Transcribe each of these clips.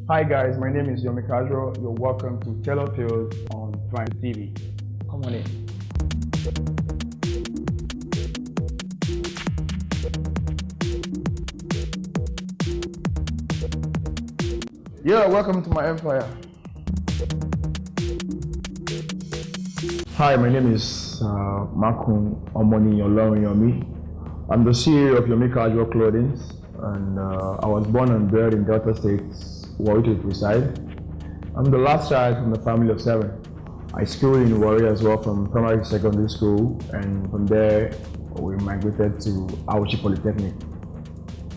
Hi guys, my name is Yomi. You're welcome to Tailor on Prime TV. Come on in. Yeah, welcome to my empire. Hi, my name is Makun Omoni Yomi. I'm the CEO of Yomi Casual Clothing, and I was born and bred in Delta State, Warri to reside. I'm the last child from a family of 7. I schooled in Warri as well from primary to secondary school, and from there we migrated to Auchi Polytechnic.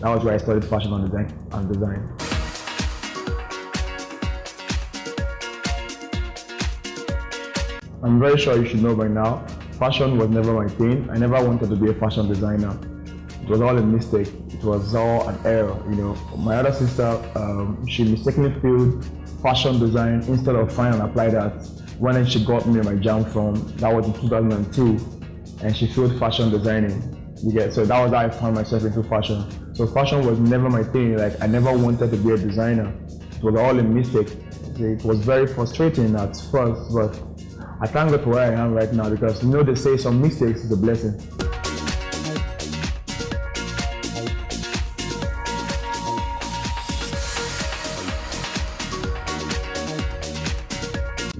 That was where I studied fashion and design. I'm very sure you should know by now, fashion was never my thing. I never wanted to be a fashion designer. It was all a mistake. It was all an error, My other sister, she mistakenly filled fashion design instead of find and apply that. When she got me my jam from, that was in 2002, and she filled fashion designing. So that was how I found myself into fashion. So fashion was never my thing. Like, I never wanted to be a designer. It was all a mistake. It was very frustrating at first, but I thank God for where I am right now, because they say some mistakes is a blessing.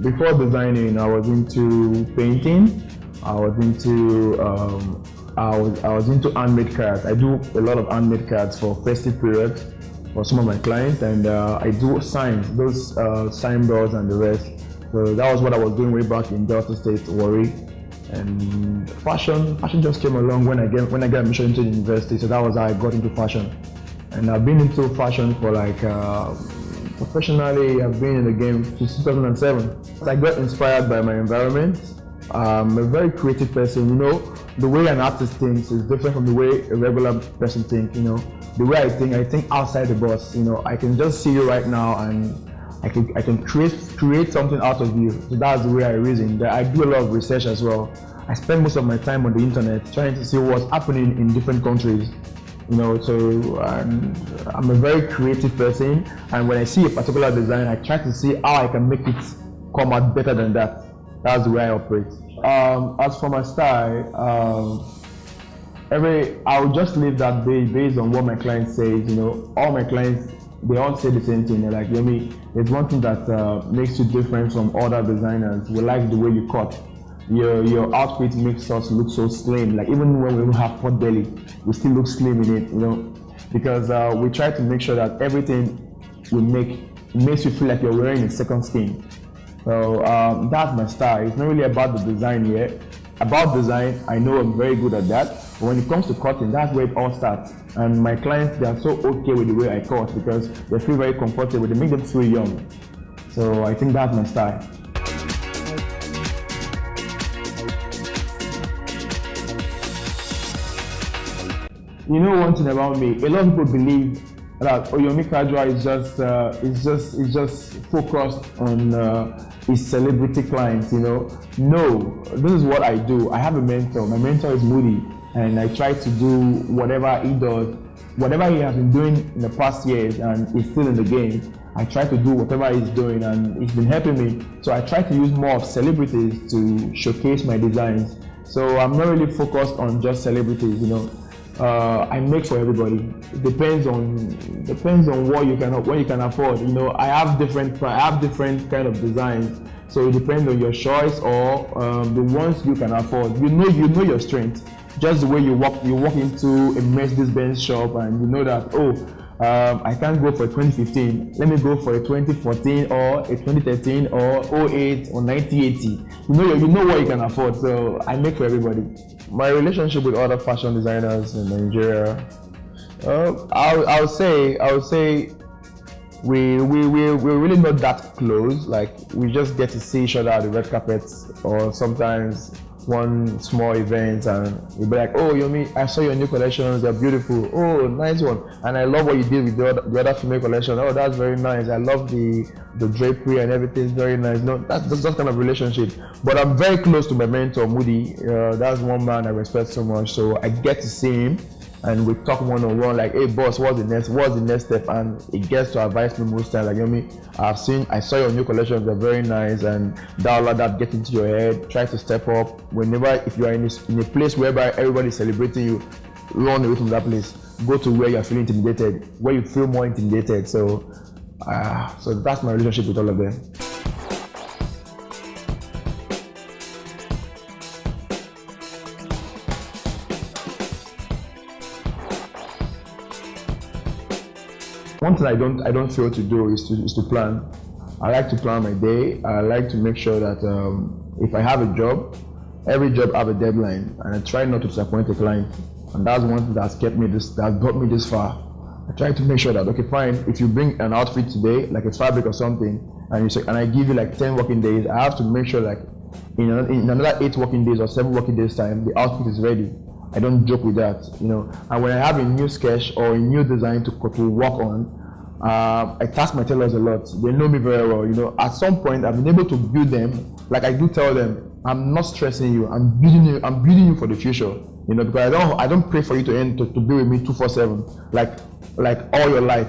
Before designing, I was into painting. I was into handmade cards. I do a lot of handmade cards for festive periods for some of my clients, and I do signs, those signboards and the rest. So that was what I was doing way back in Delta State, Warri. And fashion just came along when I got admission into the university. So that was how I got into fashion. And I've been into fashion for professionally, I've been in the game since 2007. I got inspired by my environment. I'm a very creative person, The way an artist thinks is different from the way a regular person thinks, The way I think outside the box, I can just see you right now and I can create something out of you. So that's the way I reason. I do a lot of research as well. I spend most of my time on the internet trying to see what's happening in different countries. So I'm a very creative person, and when I see a particular design, I try to see how I can make it come out better than that. That's the way I operate. As for my style, I'll just leave that based on what my clients say. All my clients, they all say the same thing. They're like, Yomi, there's one thing that makes you different from other designers. We like the way you cut. Your outfit makes us look so slim. Like, even when we don't have pot belly, we still look slim in it, because we try to make sure that everything we make makes you feel like you're wearing a second skin. So that's my style. It's not really about the design yet. About design, I know I'm very good at that. But when it comes to cutting, that's where it all starts. And my clients, they are so okay with the way I cut because they feel very comfortable. They make them feel young. So I think that's my style. One thing about me, a lot of people believe that Yomi Casual is just focused on his celebrity clients. No, this is what I do. I have a mentor. My mentor is Moody, and I try to do whatever he does, whatever he has been doing in the past years, and he's still in the game. I try to do whatever he's doing, and he's been helping me. So I try to use more of celebrities to showcase my designs. So I'm not really focused on just celebrities. I make for everybody. It depends on what you can afford. I have different kind of designs. So it depends on your choice or the ones you can afford. You know your strength. Just the way you walk into a Mercedes-Benz shop and you know that I can't go for a 2015. Let me go for a 2014 or a 2013 or 08 or 9080. You know what you can afford. So I make for everybody. My relationship with other fashion designers in Nigeria, I would say we're really not that close. Like, we just get to see each other at the red carpets, or sometimes one small event, and we'll be like, oh Yomi, I saw your new collections, they're beautiful. Oh, nice one. And I love what you did with the other female collection. Oh, that's very nice. I love the drapery and everything. It's very nice. No, that's that kind of relationship. But I'm very close to my mentor Moody. That's one man I respect so much. So I get to see him and we talk one-on-one, like, hey boss, what's the next step? And it gets to advise me most times, like, Yomi, I saw your new collections, they're very nice, and that let that get into your head. Try to step up. If you are in a place whereby everybody's celebrating you, run away from that place. Go to where you're feeling intimidated, where you feel more intimidated. So that's my relationship with all of them. One thing I don't fail to do is to plan. I like to plan my day. I like to make sure that if I have a job, every job have a deadline, and I try not to disappoint a client. And that's one thing that's brought me this far. I try to make sure that, okay, fine, if you bring an outfit today, like a fabric or something, and I give you like 10 working days, I have to make sure like in another 8 working days or 7 working days time, the outfit is ready. I don't joke with that, you know. And when I have a new sketch or a new design to work on, I task my tailors a lot. They know me very well, you know. At some point, I've been able to build them. Like I do tell them, I'm not stressing you. I'm building you for the future, you know. Because I don't pray for you to be with me 24/7, like all your life.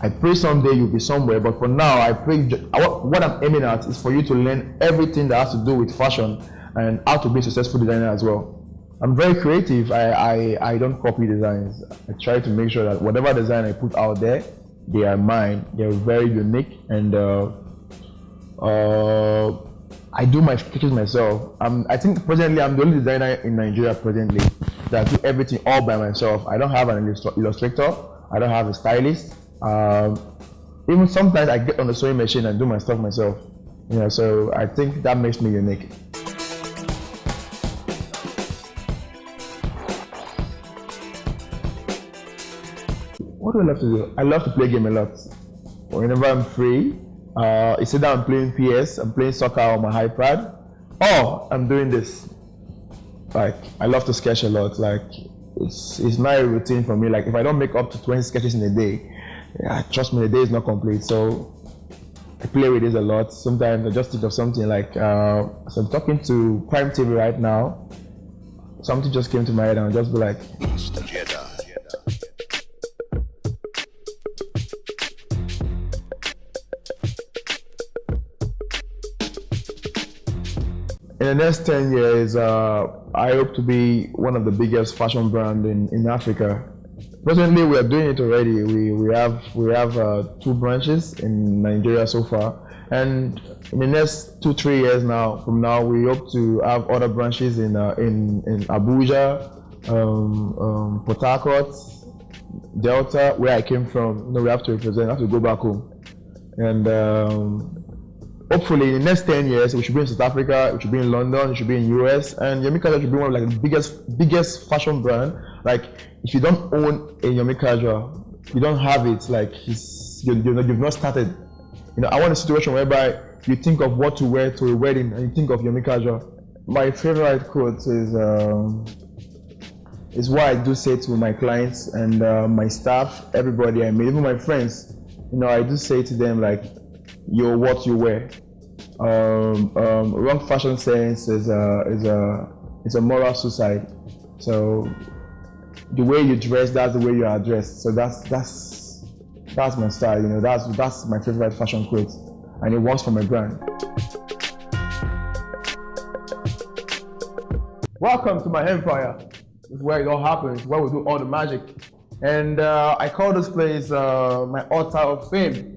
I pray someday you'll be somewhere, but for now, I pray. What I'm aiming at is for you to learn everything that has to do with fashion and how to be a successful designer as well. I'm very creative. I don't copy designs. I try to make sure that whatever design I put out there, they are mine. They're very unique, and I do my sketches myself. I think presently I'm the only designer in Nigeria presently that do everything all by myself. I don't have an illustrator. I don't have a stylist. Even sometimes I get on the sewing machine and do my stuff myself. You know, so I think that makes me unique. What do I love to do? I love to play game a lot. Whenever I'm free, it's either I'm playing PS, I'm playing soccer on my iPad, or I'm doing this. Like, I love to sketch a lot. Like, it's my routine for me. Like, if I don't make up to 20 sketches in a day, trust me, the day is not complete. So I play with this a lot. Sometimes I just think of something like, so I'm talking to Prime TV right now. Something just came to my head and I'll just be like, in the next 10 years, I hope to be one of the biggest fashion brands in Africa. Presently, we are doing it already. We have 2 branches in Nigeria so far, and in the next 2-3 years from now, we hope to have other branches in Abuja, Port Harcourt, Delta, where I came from. You know, we have to represent. I have to go back home, and hopefully in the next 10 years, we should be in South Africa, we should be in London, we should be in US, and Yomi Casual should be one of like the biggest fashion brand. Like, if you don't own a Yomi Casual, you don't have it. Like, you've not started. You know, I want a situation whereby you think of what to wear to a wedding, and you think of Yomi Casual. My favorite quote is what I do say to my clients and my staff, everybody I meet, even my friends. You know, I do say to them like, you're what you wear. Wrong fashion sense is a moral suicide. So the way you dress, that's the way you are dressed. So that's my style. You know, that's my favorite fashion quote, and it works for my brand. Welcome to my empire. This is where it all happens, where we do all the magic. And I call this place my altar of fame.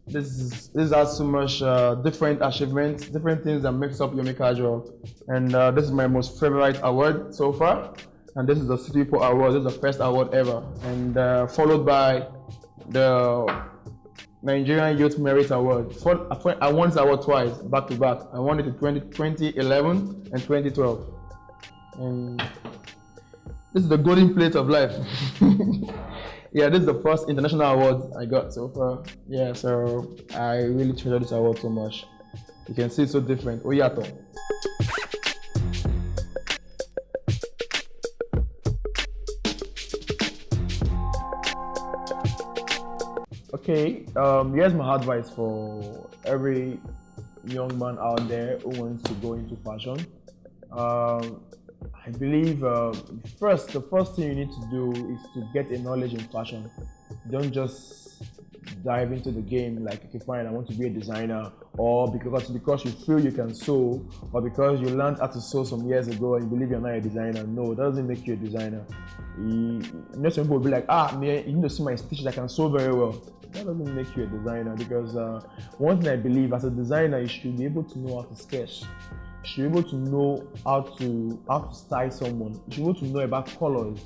This has so much different achievements, different things that makes up Yomi Casual. And this is my most favorite award so far. And this is the City People Award. This is the first award ever. And followed by the Nigerian Youth Merit Award. I won this award twice, back to back. I won it in 2011 and 2012. And this is the golden plate of life. Yeah, this is the first international award I got so far. Yeah, so I really treasure this award so much. You can see it's so different. Oyato. Okay, here's my advice for every young man out there who wants to go into fashion. I I believe the first thing you need to do is to get a knowledge in fashion. Don't just dive into the game like, okay, fine, I want to be a designer, or because you feel you can sew, or because you learned how to sew some years ago and you believe you're not a designer. No, that doesn't make you a designer. You know, some people will be like, man, you need to see my stitches, I can sew very well. That doesn't make you a designer, because one thing I believe, as a designer, you should be able to know how to sketch. You should be able to know how to style someone. You should be able to know about colors,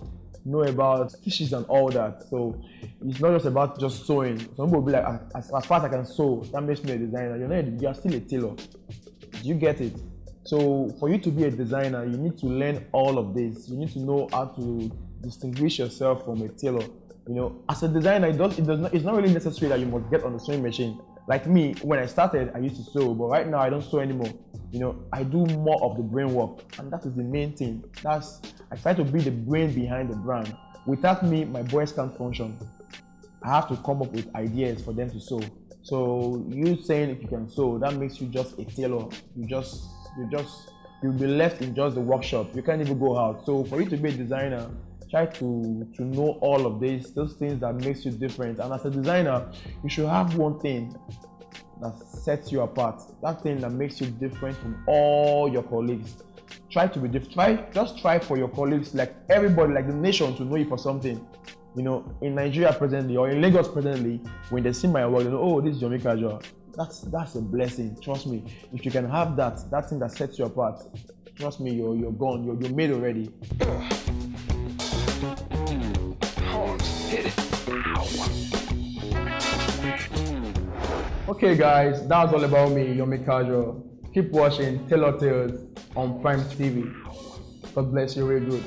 know about stitches and all that. So it's not just about just sewing. Some people will be like, as far as I can sew, that makes me a designer. You are still a tailor. Do you get it? So for you to be a designer, you need to learn all of this. You need to know how to distinguish yourself from a tailor. You know, as a designer, it's not really necessary that you must get on the sewing machine. Like me, when I started, I used to sew, but right now I don't sew anymore. You know, I do more of the brain work, and that is the main thing. I try to be the brain behind the brand. Without me, my boys can't function. I have to come up with ideas for them to sew. So you saying if you can sew, that makes you just a tailor. You'll be left in just the workshop. You can't even go out. So for you to be a designer, try to know all of those things that makes you different. And as a designer, you should have one thing that sets you apart, that thing that makes you different from all your colleagues. Try to be different. Just try for your colleagues, like everybody, like the nation, to know you for something. You know, in Nigeria presently, or in Lagos presently, when they see my work, they know, oh, this is Yomi Casual. That's a blessing. Trust me. If you can have that thing that sets you apart, trust me, you're gone. You're made already. Okay guys, that's all about me, Yomi Casual. Keep watching Tailor Tales on Prime TV. God bless you, real good.